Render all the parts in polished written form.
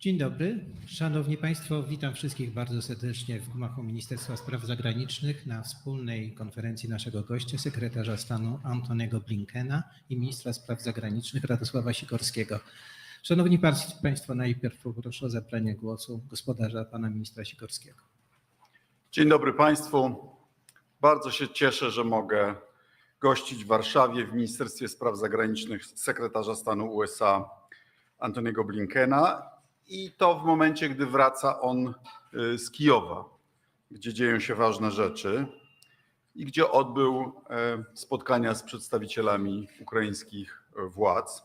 Dzień dobry. Szanowni Państwo, witam wszystkich bardzo serdecznie w gmachu Ministerstwa Spraw Zagranicznych na wspólnej konferencji naszego gościa, sekretarza stanu Antony'ego Blinkena i ministra spraw zagranicznych Radosława Sikorskiego. Szanowni Państwo, najpierw poproszę o zabranie głosu gospodarza pana ministra Sikorskiego. Dzień dobry Państwu. Bardzo się cieszę, że mogę gościć w Warszawie w Ministerstwie Spraw Zagranicznych sekretarza stanu USA Antony'ego Blinkena i to w momencie, gdy wraca on z Kijowa, gdzie dzieją się ważne rzeczy i gdzie odbył spotkania z przedstawicielami ukraińskich władz.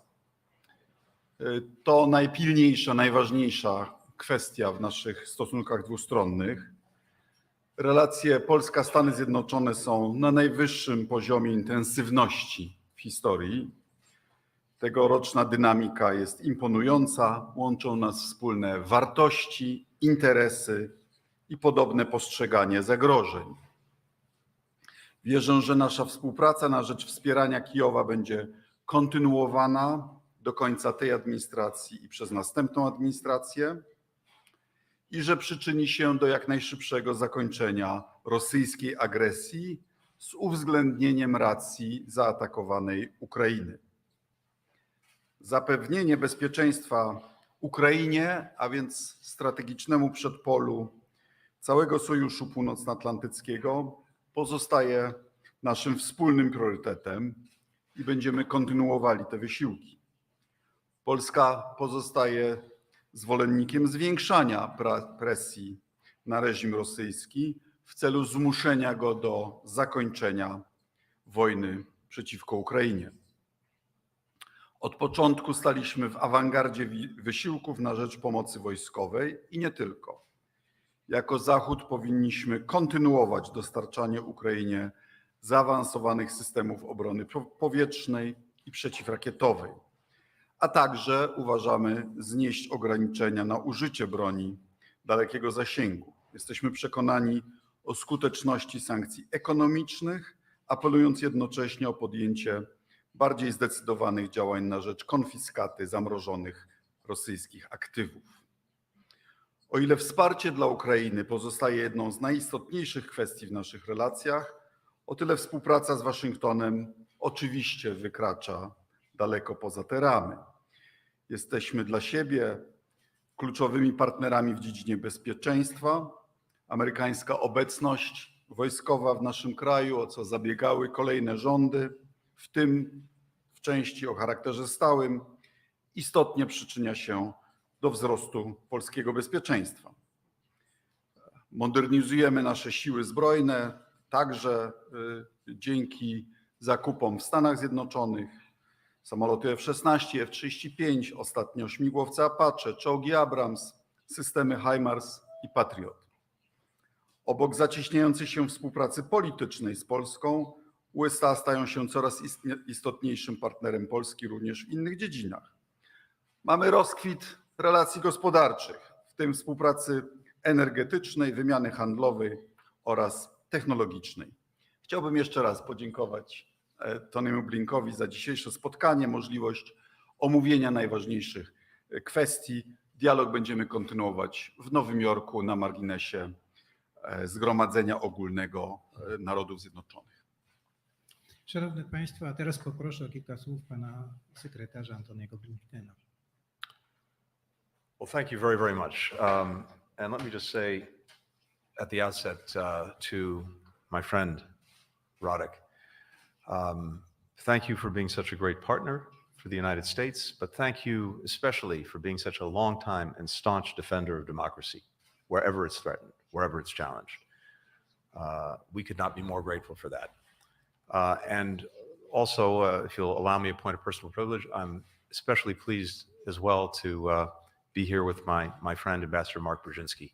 To najpilniejsza, najważniejsza kwestia w naszych stosunkach dwustronnych. Relacje Polska-Stany Zjednoczone są na najwyższym poziomie intensywności w historii. Tegoroczna dynamika jest imponująca, łączą nas wspólne wartości, interesy i podobne postrzeganie zagrożeń. Wierzę, że nasza współpraca na rzecz wspierania Kijowa będzie kontynuowana do końca tej administracji i przez następną administrację i że przyczyni się do jak najszybszego zakończenia rosyjskiej agresji z uwzględnieniem racji zaatakowanej Ukrainy. Zapewnienie bezpieczeństwa Ukrainie, a więc strategicznemu przedpolu całego Sojuszu Północnoatlantyckiego, pozostaje naszym wspólnym priorytetem i będziemy kontynuowali te wysiłki. Polska pozostaje zwolennikiem zwiększania presji na reżim rosyjski w celu zmuszenia go do zakończenia wojny przeciwko Ukrainie. Od początku staliśmy w awangardzie wysiłków na rzecz pomocy wojskowej i nie tylko. Jako Zachód powinniśmy kontynuować dostarczanie Ukrainie zaawansowanych systemów obrony powietrznej i przeciwrakietowej, a także uważamy znieść ograniczenia na użycie broni dalekiego zasięgu. Jesteśmy przekonani o skuteczności sankcji ekonomicznych, apelując jednocześnie o podjęcie bardziej zdecydowanych działań na rzecz konfiskaty zamrożonych rosyjskich aktywów. O ile wsparcie dla Ukrainy pozostaje jedną z najistotniejszych kwestii w naszych relacjach, o tyle współpraca z Waszyngtonem oczywiście wykracza daleko poza te ramy. Jesteśmy dla siebie kluczowymi partnerami w dziedzinie bezpieczeństwa. Amerykańska obecność wojskowa w naszym kraju, o co zabiegały kolejne rządy, w tym w części o charakterze stałym, istotnie przyczynia się do wzrostu polskiego bezpieczeństwa. Modernizujemy nasze siły zbrojne, także dzięki zakupom w Stanach Zjednoczonych, samoloty F-16, F-35, ostatnio śmigłowce Apache, czołgi Abrams, systemy HIMARS i Patriot. Obok zacieśniającej się współpracy politycznej z Polską, USA stają się coraz istotniejszym partnerem Polski również w innych dziedzinach. Mamy rozkwit relacji gospodarczych, w tym współpracy energetycznej, wymiany handlowej oraz technologicznej. Chciałbym jeszcze raz podziękować Tonymu Blinkowi za dzisiejsze spotkanie, możliwość omówienia najważniejszych kwestii. Dialog będziemy kontynuować w Nowym Jorku na marginesie Zgromadzenia Ogólnego Narodów Zjednoczonych. Szanowni Państwo, a teraz poproszę o kilka słów pana sekretarza Antony'ego Blinkena. Well, thank you very, very much. And let me just say at the outset to my friend, Radek, thank you for being such a great partner for the United States, but thank you especially for being such a long time and staunch defender of democracy, wherever it's threatened, wherever it's challenged. We could not be more grateful for that. And also, if you'll allow me a point of personal privilege, I'm especially pleased as well to be here with my friend, Ambassador Mark Brzezinski.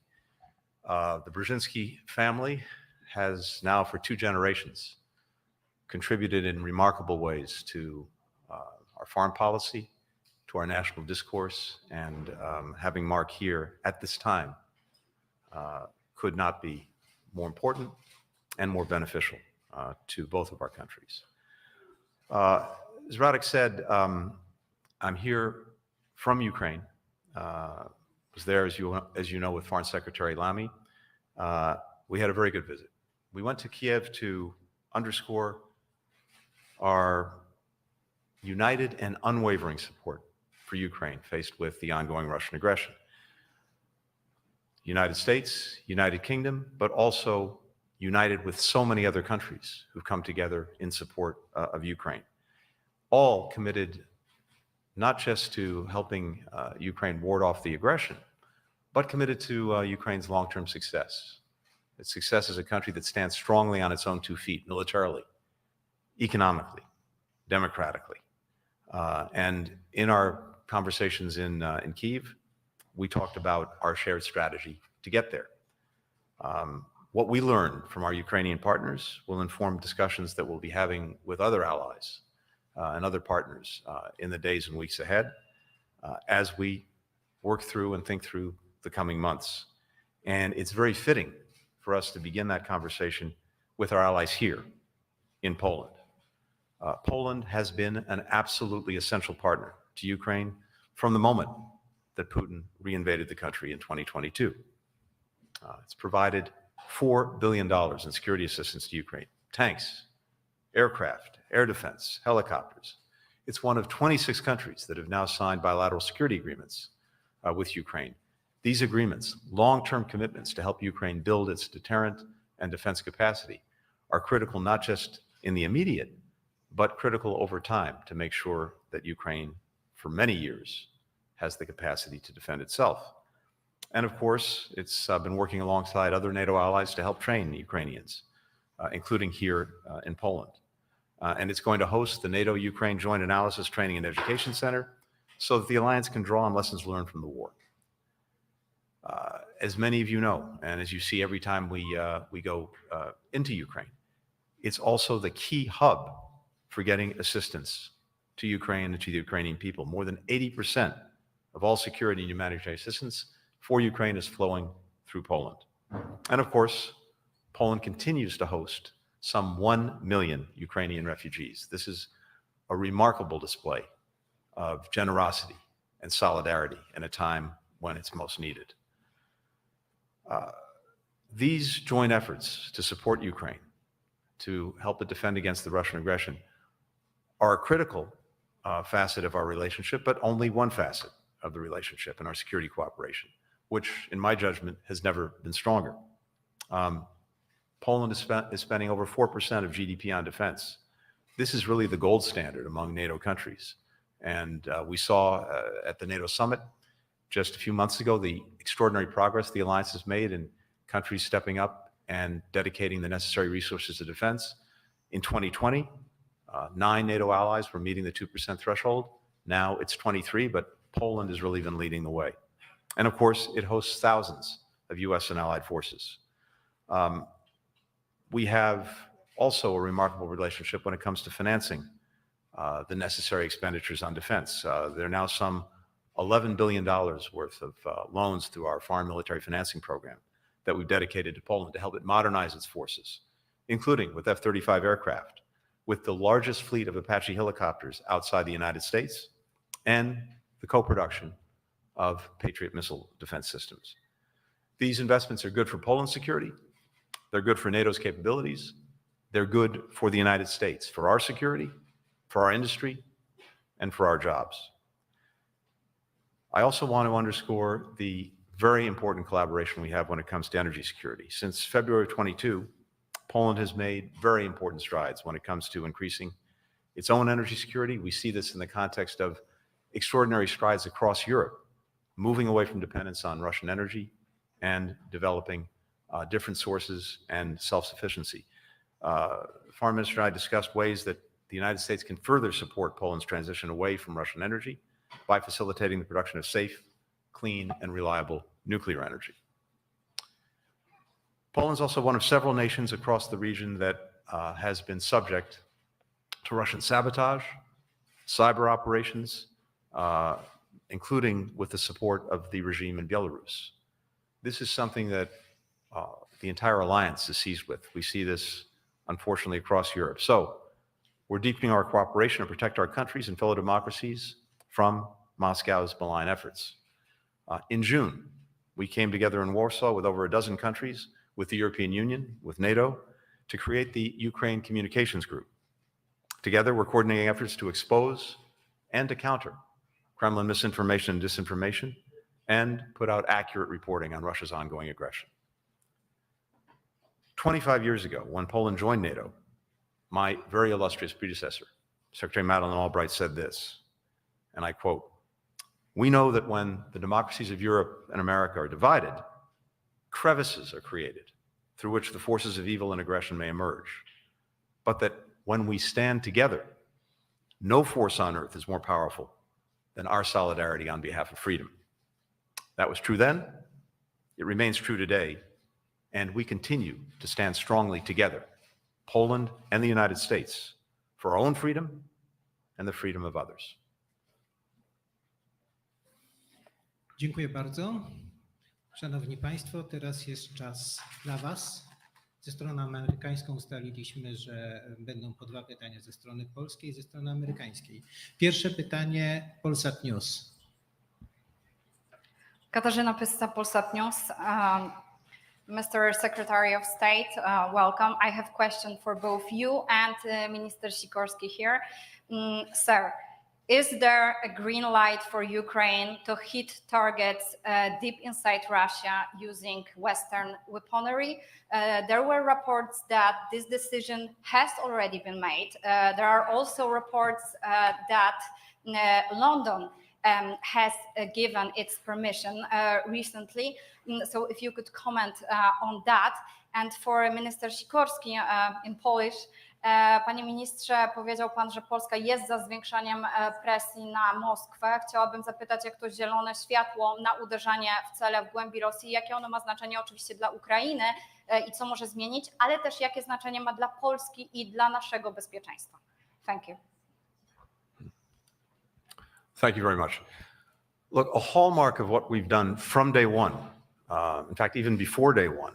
The Brzezinski family has now for 2 generations contributed in remarkable ways to our foreign policy, to our national discourse, and having Mark here at this time could not be more important and more beneficial to both of our countries. As Radek said, I'm here from Ukraine was there, as you know, with Foreign Secretary Lamy. We had a very good visit. We went to Kiev to underscore our united and unwavering support for Ukraine faced with the ongoing Russian aggression. United States, United Kingdom, but also united with so many other countries who've come together in support of Ukraine. All committed not just to helping Ukraine ward off the aggression, but committed to Ukraine's long-term success. Its success as a country that stands strongly on its own 2 feet, militarily, economically, democratically. And in our conversations in Kyiv, we talked about our shared strategy to get there. What we learned from our Ukrainian partners will inform discussions that we'll be having with other allies and other partners in the days and weeks ahead as we work through and think through the coming months. And it's very fitting for us to begin that conversation with our allies here in Poland. Poland has been an absolutely essential partner to Ukraine from the moment that Putin reinvaded the country in 2022. It's provided $4 billion in security assistance to Ukraine, tanks, aircraft, air defense, helicopters. It's one of 26 countries that have now signed bilateral security agreements with Ukraine. These agreements, long-term commitments to help Ukraine build its deterrent and defense capacity, are critical not just in the immediate, but critical over time to make sure that Ukraine, for many years, has the capacity to defend itself. And of course, it's been working alongside other NATO allies to help train Ukrainians, including here in Poland. And it's going to host the NATO-Ukraine Joint Analysis Training and Education Center so that the alliance can draw on lessons learned from the war. As many of you know, and as you see every time we go into Ukraine, it's also the key hub for getting assistance to Ukraine and to the Ukrainian people. More than 80% of all security and humanitarian assistance for Ukraine is flowing through Poland. And of course, Poland continues to host some 1 million Ukrainian refugees. This is a remarkable display of generosity and solidarity in a time when it's most needed. These joint efforts to support Ukraine, to help it defend against the Russian aggression, are a critical facet of our relationship, but only one facet of the relationship and our security cooperation, which, in my judgment, has never been stronger. Poland is spending over 4% of GDP on defense. This is really the gold standard among NATO countries. And we saw at the NATO summit just a few months ago the extraordinary progress the alliance has made in countries stepping up and dedicating the necessary resources to defense. In 2020, 9 NATO allies were meeting the 2% threshold. Now it's 23, but Poland has really been leading the way. And of course, it hosts thousands of US and allied forces. We have also a remarkable relationship when it comes to financing the necessary expenditures on defense. There are now some $11 billion worth of loans through our foreign military financing program that we've dedicated to Poland to help it modernize its forces, including with F-35 aircraft, with the largest fleet of Apache helicopters outside the United States, and the co-production of Patriot missile defense systems. These investments are good for Poland's security, they're good for NATO's capabilities, they're good for the United States, for our security, for our industry, and for our jobs. I also want to underscore the very important collaboration we have when it comes to energy security. Since February of 22, Poland has made very important strides when it comes to increasing its own energy security. We see this in the context of extraordinary strides across Europe, moving away from dependence on Russian energy and developing different sources and self-sufficiency. Foreign Minister and I discussed ways that the United States can further support Poland's transition away from Russian energy by facilitating the production of safe, clean, and reliable nuclear energy. Poland is also one of several nations across the region that has been subject to Russian sabotage, cyber operations, including with the support of the regime in Belarus. This is something that the entire alliance is seized with. We see this, unfortunately, across Europe. So we're deepening our cooperation to protect our countries and fellow democracies from Moscow's malign efforts. In June, we came together in Warsaw with over a dozen countries, with the European Union, with NATO, to create the Ukraine Communications Group. Together, we're coordinating efforts to expose and to counter Kremlin misinformation and disinformation, and put out accurate reporting on Russia's ongoing aggression. 25 years ago, when Poland joined NATO, my very illustrious predecessor, Secretary Madeleine Albright, said this, and I quote, "We know that when the democracies of Europe and America are divided, crevices are created through which the forces of evil and aggression may emerge, but that when we stand together, no force on earth is more powerful than our solidarity on behalf of freedom." That was true then, it remains true today, and we continue to stand strongly together, Poland and the United States, for our own freedom and the freedom of others. Dziękuję bardzo. Szanowni Państwo, teraz jest czas dla Was. Ze stroną amerykańską ustaliliśmy, że będą po 2 pytania ze strony polskiej i ze strony amerykańskiej. Pierwsze pytanie Polsat News. Katarzyna Pyssa, Polsat News. Mr. Secretary of State, welcome. I have a question for both you and Minister Sikorski here. Sir, is there a green light for Ukraine to hit targets deep inside Russia using Western weaponry? There were reports that this decision has already been made. There are also reports that London has given its permission recently. So if you could comment on that. And for Minister Sikorski in Polish, Panie ministrze, powiedział pan, że Polska jest za zwiększaniem presji na Moskwę. Chciałabym zapytać, jak to zielone światło na uderzanie w cele w głębi Rosji, jakie ono ma znaczenie oczywiście dla Ukrainy i co może zmienić, ale też jakie znaczenie ma dla Polski i dla naszego bezpieczeństwa. Thank you. Thank you very much. Look, a hallmark of what we've done from day one, in fact, even before day one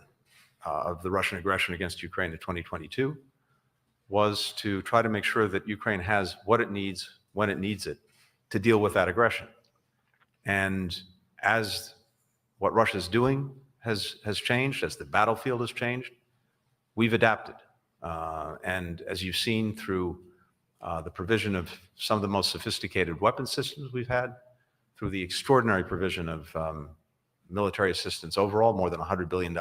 of the Russian aggression against Ukraine in 2022, was to try to make sure that Ukraine has what it needs when it needs it to deal with that aggression. And as what Russia is doing has changed, as the battlefield has changed, we've adapted. And as you've seen through the provision of some of the most sophisticated weapon systems we've had, through the extraordinary provision of military assistance overall, more than $100 billion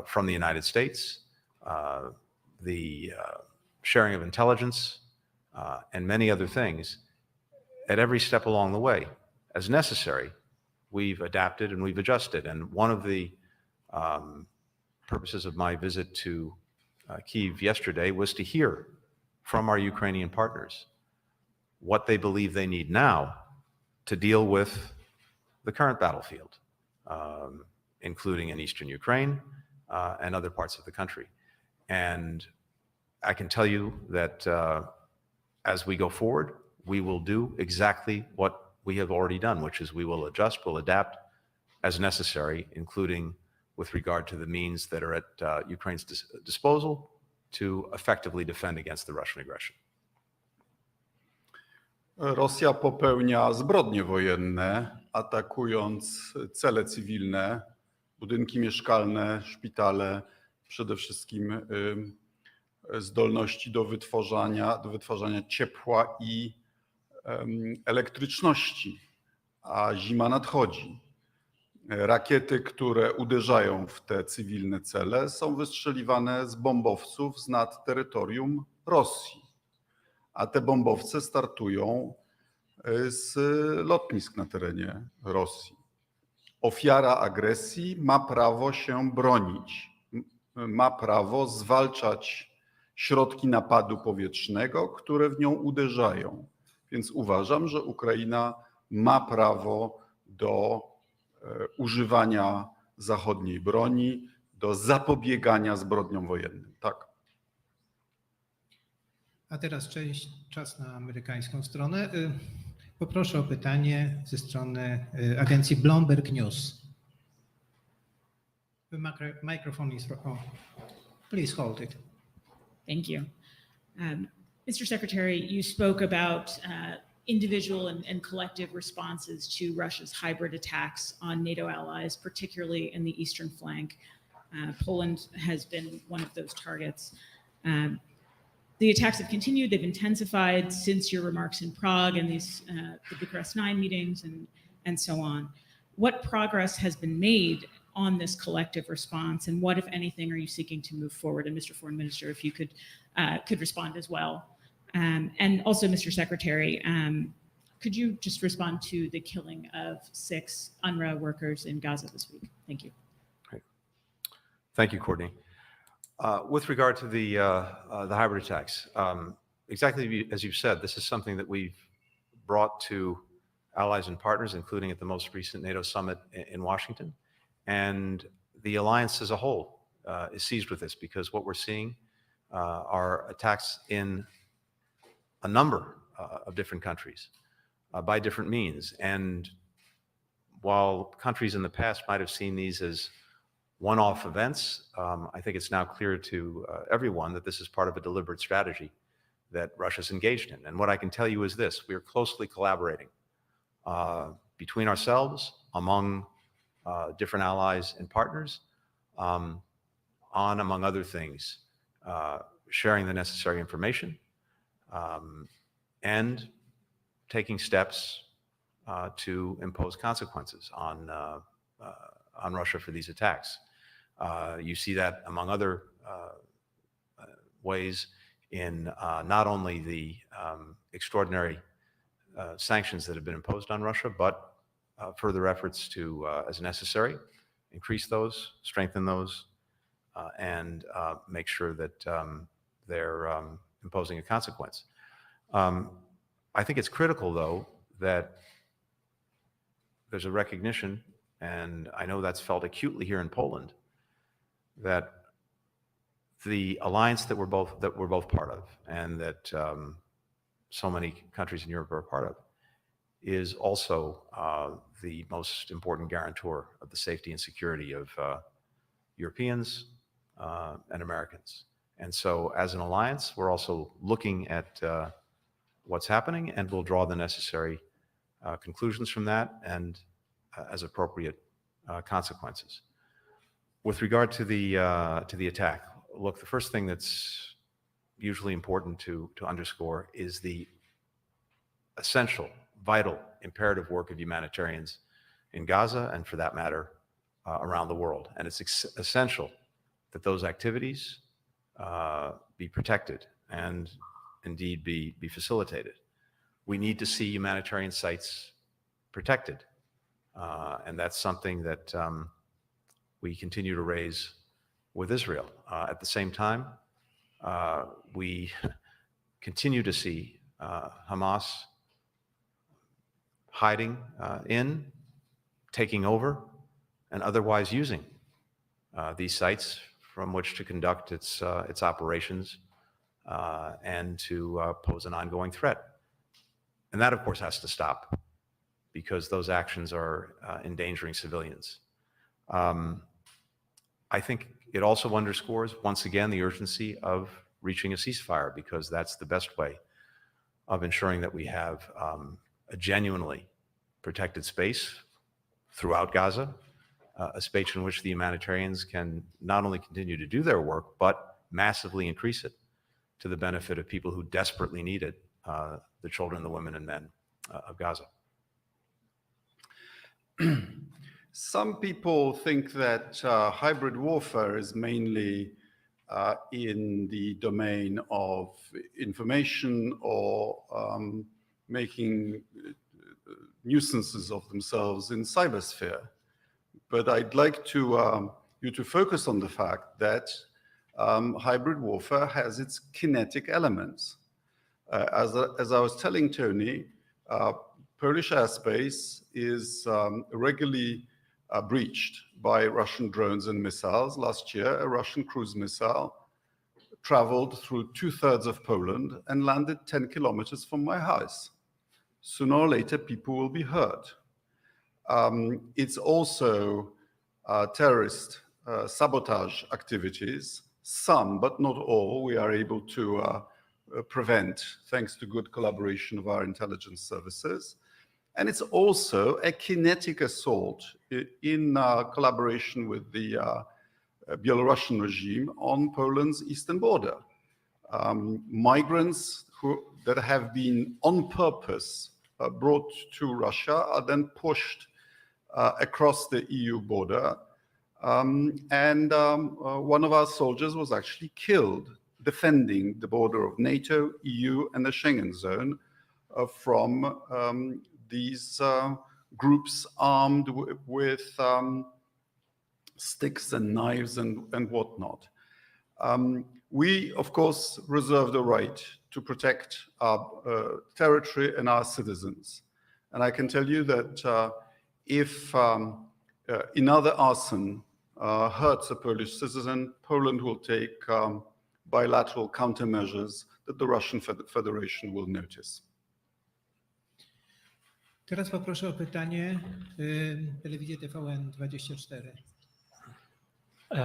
from the United States, the sharing of intelligence, and many other things, at every step along the way, as necessary, we've adapted and we've adjusted. And one of the purposes of my visit to Kyiv yesterday was to hear from our Ukrainian partners what they believe they need now to deal with the current battlefield, including in eastern Ukraine and other parts of the country. And I can tell you that as we go forward, we will do exactly what we have already done, which is we will adjust, we'll adapt as necessary, including with regard to the means that are at Ukraine's disposal to effectively defend against the Russian aggression. Rosja popełnia zbrodnie wojenne, atakując cele cywilne, budynki mieszkalne, szpitale, przede wszystkim zdolności do wytwarzania ciepła i elektryczności, a zima nadchodzi. Rakiety, które uderzają w te cywilne cele, są wystrzeliwane z bombowców z nad terytorium Rosji, a te bombowce startują z lotnisk na terenie Rosji. Ofiara agresji ma prawo się bronić, ma prawo zwalczać środki napadu powietrznego, które w nią uderzają. Więc uważam, że Ukraina ma prawo do używania zachodniej broni, do zapobiegania zbrodniom wojennym. Tak. A teraz czas na amerykańską stronę. Poproszę o pytanie ze strony agencji Bloomberg News. The microphone is on. Please hold it. Thank you. Mr. Secretary, you spoke about individual and collective responses to Russia's hybrid attacks on NATO allies, particularly in the eastern flank. Poland has been one of those targets. The attacks have continued, they've intensified since your remarks in Prague and the Bucharest 9 meetings and so on. What progress has been made on this collective response, and what, if anything, are you seeking to move forward? And Mr. Foreign Minister, if you could respond as well. And also, Mr. Secretary, could you just respond to the killing of 6 UNRWA workers in Gaza this week? Thank you. Great. Thank you, Courtney. With regard to the hybrid attacks, exactly as you've said, this is something that we've brought to allies and partners, including at the most recent NATO summit in Washington. And the alliance as a whole is seized with this, because what we're seeing are attacks in a number of different countries by different means. And while countries in the past might have seen these as one-off events, I think it's now clear to everyone that this is part of a deliberate strategy that Russia's engaged in. And what I can tell you is this: we are closely collaborating between ourselves, among different allies and partners, on, among other things, sharing the necessary information and taking steps to impose consequences on Russia for these attacks. You see that, among other ways, in not only the extraordinary sanctions that have been imposed on Russia, but further efforts to, as necessary, increase those, strengthen those, and make sure that they're imposing a consequence. I think it's critical, though, that there's a recognition, and I know that's felt acutely here in Poland, that the alliance that we're both part of, and that so many countries in Europe are a part of, is also the most important guarantor of the safety and security of Europeans and Americans. And so, as an alliance, we're also looking at what's happening, and we'll draw the necessary conclusions from that, and as appropriate consequences. With regard to the attack, look, the first thing that's usually important to underscore is the essential, vital, imperative work of humanitarians in Gaza, and for that matter, around the world. And it's essential that those activities be protected and indeed be facilitated. We need to see humanitarian sites protected. And that's something that we continue to raise with Israel. At the same time, we continue to see Hamas hiding in, taking over, and otherwise using these sites from which to conduct its operations and to pose an ongoing threat. And that, of course, has to stop, because those actions are endangering civilians. I think it also underscores, once again, the urgency of reaching a ceasefire, because that's the best way of ensuring that we have a genuinely protected space throughout Gaza, a space in which the humanitarians can not only continue to do their work, but massively increase it to the benefit of people who desperately need it, the children, the women, and men of Gaza. Some people think that hybrid warfare is mainly in the domain of information or making nuisances of themselves in cybersphere. But I'd like you to focus on the fact that hybrid warfare has its kinetic elements. As I was telling Tony, Polish airspace is regularly breached by Russian drones and missiles. Last year, a Russian cruise missile traveled through 2/3 of Poland and landed 10 kilometers from my house. Sooner or later, people will be hurt. It's also terrorist sabotage activities. Some, but not all, we are able to prevent, thanks to good collaboration of our intelligence services. And it's also a kinetic assault in collaboration with the Belarusian regime on Poland's eastern border. Migrants that have been on purpose brought to Russia are then pushed across the EU border. One of our soldiers was actually killed defending the border of NATO, EU, and the Schengen zone from these groups armed with sticks and knives and whatnot. We, of course, reserve the right to protect our territory and our citizens. And I can tell you that if another arson hurts a Polish citizen, Poland will take bilateral countermeasures that the Russian Federation will notice. Teraz poproszę o pytanie telewizję TVN24.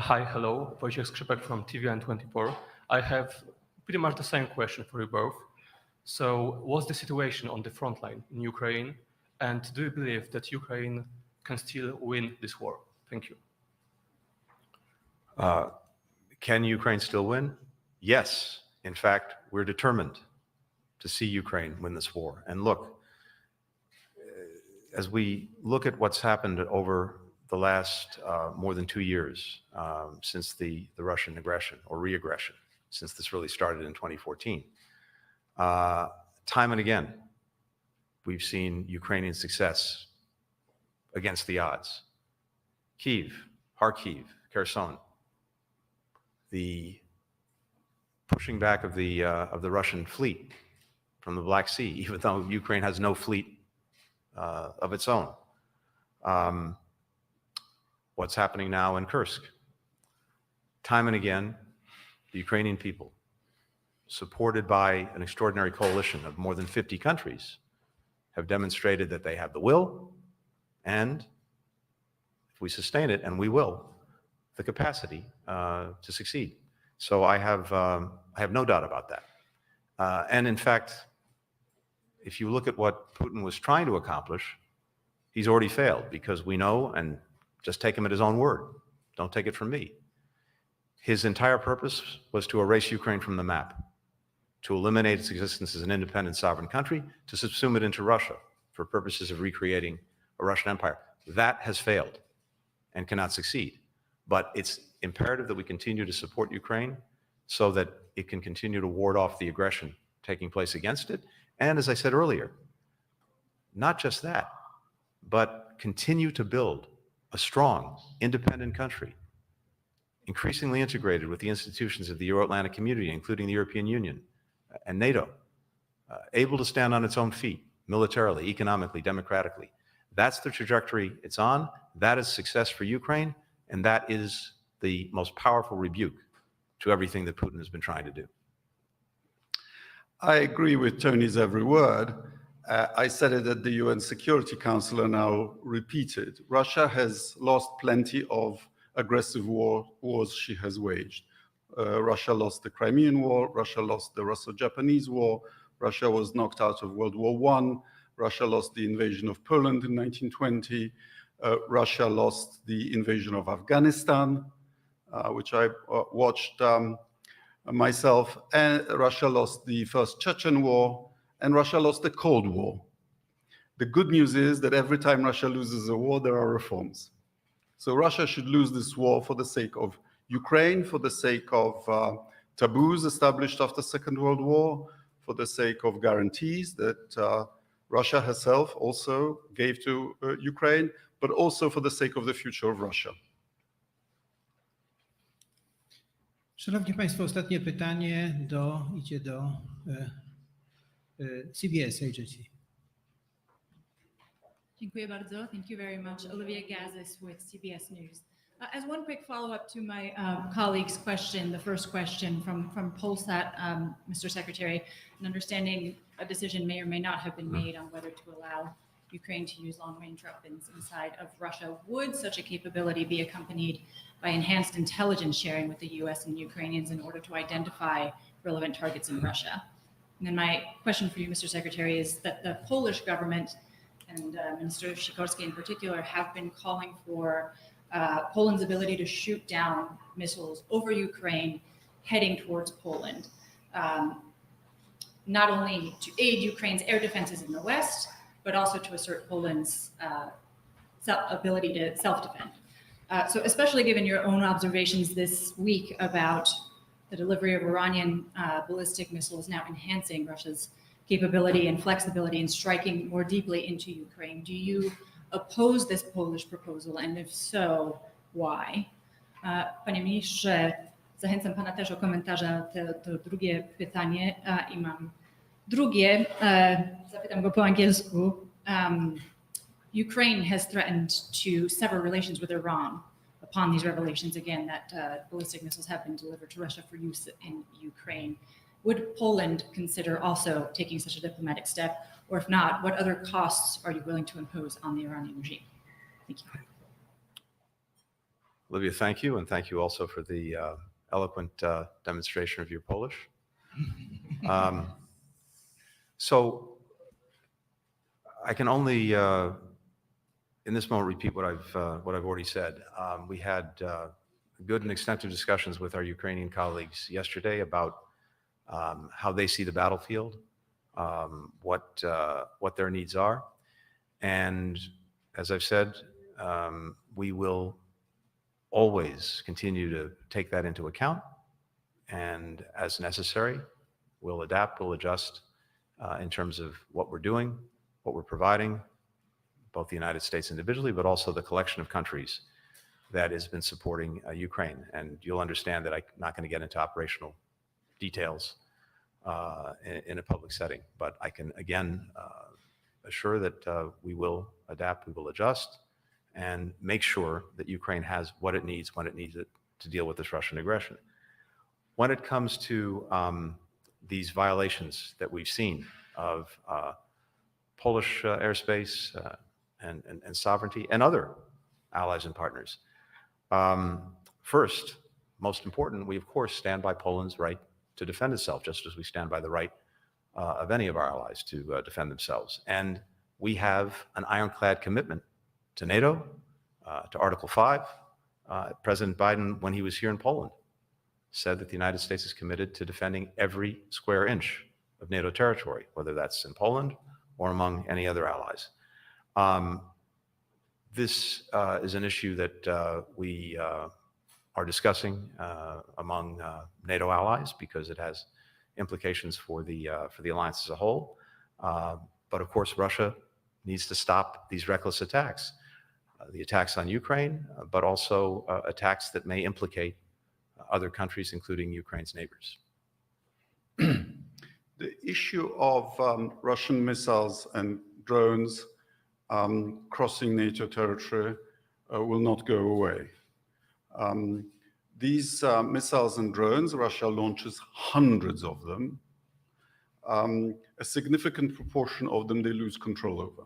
Hi, hello. Wojciech Skrzypek from TVN24. I have pretty much the same question for you both. So what's the situation on the front line in Ukraine? And do you believe that Ukraine can still win this war? Thank you. Can Ukraine still win? Yes. In fact, we're determined to see Ukraine win this war. And look, as we look at what's happened over the last more than 2 years since the Russian aggression or re-aggression, since this really started in 2014, time and again, we've seen Ukrainian success against the odds. Kyiv, Kharkiv, Kherson, the pushing back of the Russian fleet from the Black Sea, even though Ukraine has no fleet of its own. What's happening now in Kursk? Time and again, the Ukrainian people, supported by an extraordinary coalition of more than 50 countries, have demonstrated that they have the will and, if we sustain it, and we will, the capacity to succeed. So I have no doubt about that. And in fact, if you look at what Putin was trying to accomplish, he's already failed, because we know, and just take him at his own word, don't take it from me, his entire purpose was to erase Ukraine from the map, to eliminate its existence as an independent sovereign country, to subsume it into Russia for purposes of recreating a Russian empire. That has failed and cannot succeed. But it's imperative that we continue to support Ukraine so that it can continue to ward off the aggression taking place against it. And as I said earlier, not just that, but continue to build a strong, independent country, increasingly integrated with the institutions of the Euro-Atlantic community, including the European Union and NATO, able to stand on its own feet, militarily, economically, democratically. That's the trajectory it's on. That is success for Ukraine, and that is the most powerful rebuke to everything that Putin has been trying to do. I agree with Tony's every word. I said it at the UN Security Council and now repeated. Russia has lost plenty of aggressive wars she has waged. Russia lost the Crimean War, Russia lost the Russo-Japanese War, Russia was knocked out of World War I, Russia lost the invasion of Poland in 1920, Russia lost the invasion of Afghanistan, which I watched myself, and Russia lost the first Chechen War, and Russia lost the Cold War. The good news is that every time Russia loses a war, there are reforms. So Russia should lose this war for the sake of Ukraine, for the sake of taboos established after the Second World War, for the sake of guarantees that Russia herself also gave to Ukraine, but also for the sake of the future of Russia. Szanowni Państwo, ostatnie pytanie idzie do CBS Agency. Dziękuję bardzo. Thank you very much. Olivia Gazis with CBS News. As one quick follow-up to my colleague's question, the first question from Polsat, Mr. Secretary, and understanding a decision may or may not have been made on whether to allow Ukraine to use long-range weapons inside of Russia. Would such a capability be accompanied by enhanced intelligence sharing with the US and Ukrainians in order to identify relevant targets in Russia? And then my question for you, Mr. Secretary, is that the Polish government and Minister Sikorski in particular have been calling for Poland's ability to shoot down missiles over Ukraine heading towards Poland, not only to aid Ukraine's air defenses in the West, but also to assert Poland's ability to self-defend. So especially given your own observations this week about the delivery of Iranian ballistic missiles now enhancing Russia's capability and flexibility in striking more deeply into Ukraine, do you oppose this Polish proposal? And if so, why? Panie ministrze, zachęcam pana też o komentarze to drugie pytanie i mam drugie, zapytam go po angielsku. Ukraine has threatened to sever relations with Iran upon these revelations, again, that ballistic missiles have been delivered to Russia for use in Ukraine. Would Poland consider also taking such a diplomatic step? Or if not, what other costs are you willing to impose on the Iranian regime? Thank you. Olivia, thank you. And thank you also for the eloquent demonstration of your Polish. So I can only, in this moment, repeat what I've already said. We had good and extensive discussions with our Ukrainian colleagues yesterday about how they see the battlefield, what their needs are, and as I've said, we will always continue to take that into account, and as necessary, we'll adapt, we'll adjust in terms of what we're doing, what we're providing, both the United States individually, but also the collection of countries that has been supporting Ukraine. And you'll understand that I'm not going to get into operational details in a public setting, but I can again assure that we will adapt, we will adjust, and make sure that Ukraine has what it needs when it needs it to deal with this Russian aggression. When it comes to these violations that we've seen of Polish airspace and sovereignty and other allies and partners, first, most important, we of course stand by Poland's right to defend itself, just as we stand by the right of any of our allies to defend themselves. And we have an ironclad commitment to NATO, to Article 5. President Biden, when he was here in Poland, said that the United States is committed to defending every square inch of NATO territory, whether that's in Poland or among any other allies. This is an issue that we are discussing among NATO allies because it has implications for the alliance as a whole. But of course, Russia needs to stop these reckless attacks, the attacks on Ukraine, but also attacks that may implicate other countries, including Ukraine's neighbors. The issue of Russian missiles and drones crossing NATO territory will not go away. These missiles and drones, Russia launches hundreds of them. A significant proportion of them they lose control over.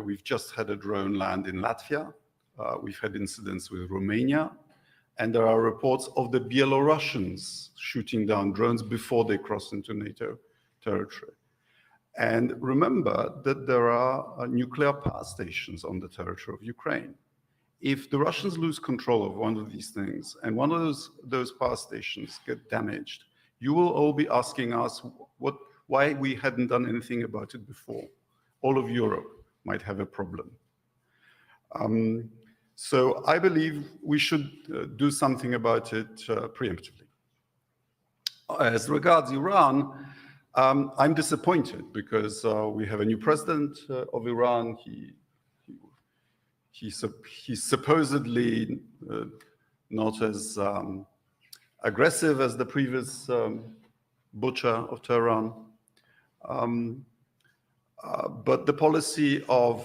We've just had a drone land in Latvia. We've had incidents with Romania. And there are reports of the Belarusians shooting down drones before they cross into NATO territory. And remember that there are nuclear power stations on the territory of Ukraine. If the Russians lose control of one of these things and one of those power stations get damaged, you will all be asking us why we hadn't done anything about it before. All of Europe might have a problem. So I believe we should do something about it preemptively. As regards Iran, I'm disappointed because we have a new president of Iran. He's supposedly not as aggressive as the previous butcher of Tehran. But the policy of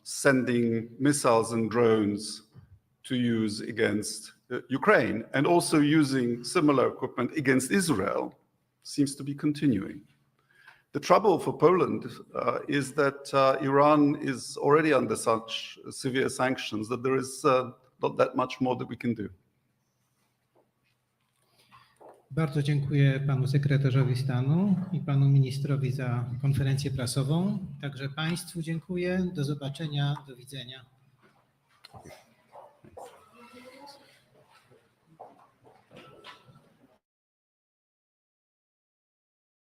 sending missiles and drones to use against Ukraine and also using similar equipment against Israel seems to be continuing. The trouble for Poland is that Iran is already under such severe sanctions that there is not that much more that we can do. Bardzo dziękuję panu sekretarzowi stanu i panu ministrowi za konferencję prasową. Także państwu dziękuję. Do zobaczenia. Do widzenia.